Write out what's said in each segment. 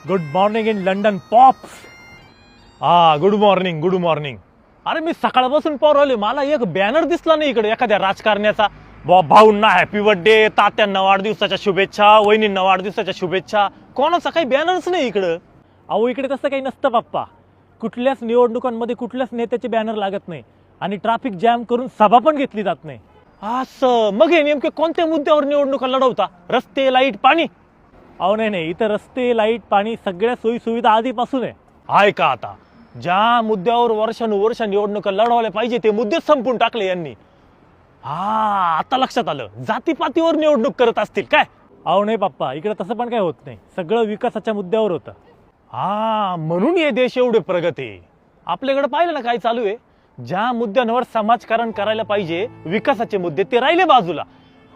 Good morning in London pops. Good morning good morning. अरे मी सकाळपासून पोरवले, मला एक बॅनर दिसला नाही इकडे एखाद्या राजकारण्याचा. भाऊंना हॅपी बर्थडे, तात्यांना वाढदिवसाच्या शुभेच्छा, वहिनींना वाढदिवसाच्या शुभेच्छा. कोणाचा काही बॅनरच नाही इकडं. अहो इकडे तसं काही नसतं बाप्पा. कुठल्याच निवडणुकांमध्ये कुठल्याच नेत्याचे बॅनर लागत नाही आणि ट्रॅफिक जॅम करून सभा पण घेतली जात नाही. असं मग हे नेमके कोणत्या मुद्द्यावर निवडणुका लढवता? रस्ते, लाईट, पाणी? अहो नाही, इथं रस्ते, लाईट, पाणी सगळ्या सोयी सुविधा आधीपासून आहे का? आता ज्या मुद्द्यावर वर्षानुवर्ष निवडणुका लढवल्या पाहिजे ते मुद्दे संपून टाकले यांनी. आता लक्षात आलं, जातीपातीवर निवडणूक करत असतील काय? अहो नाही पप्पा, इकडे तसं पण काय होत नाही, सगळं विकासाच्या मुद्द्यावर होतं. म्हणून हे देश एवढे प्रगत आहे. आपल्याकडे पाहिलं ना काय चालू आहे. ज्या मुद्द्यांवर समाजकारण करायला पाहिजे, विकासाचे मुद्दे, ते राहिले बाजूला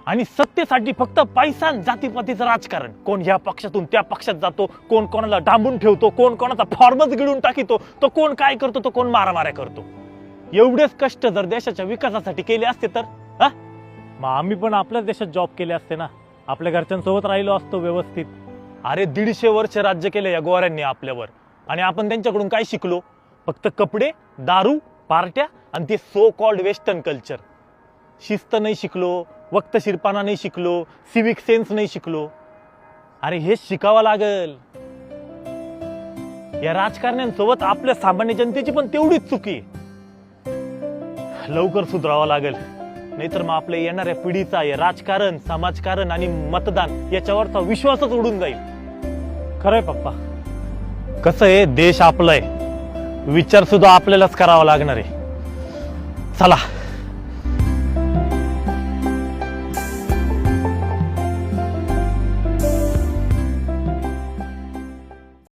आणि सत्तेसाठी फक्त पैसा आणि जातीपातीचं राजकारण. कोण ह्या पक्षातून त्या पक्षात जातो, कोण कोणाला डांबून ठेवतो, कोण कोणाचा फॉर्मच गिळून टाकीतो, तो कोण काय करतो, तो कोण मारामाऱ्या करतो. एवढेच कष्ट जर देशाच्या विकासासाठी केले असते तर मग आम्ही पण आपल्याच देशात जॉब केले असते ना, आपल्या घरच्यांसोबत राहिलो असतो व्यवस्थित. अरे 150 वर्ष राज्य केले या गोऱ्यांनी आपल्यावर आणि आपण त्यांच्याकडून काय शिकलो? फक्त कपडे, दारू, पार्ट्या आणि ते सो कॉल्ड वेस्टर्न कल्चर. शिस्त नाही शिकलो, वक्तशीरपणा नाही शिकलो, सिविक सेन्स नाही शिकलो. अरे हे शिकावं लागल. या राजकारण्यांसोबत आपल्या सामान्य जनतेची पण तेवढीच चुकी. लवकर सुधारावं लागेल, नाहीतर मग आपल्या येणाऱ्या पिढीचा हे राजकारण, समाजकारण आणि मतदान याच्यावरचा विश्वासच उडून जाईल. खरंय पप्पा. कसं आहे, देश आपलाय, विचार सुद्धा आपल्यालाच करावा लागणार आहे. चला.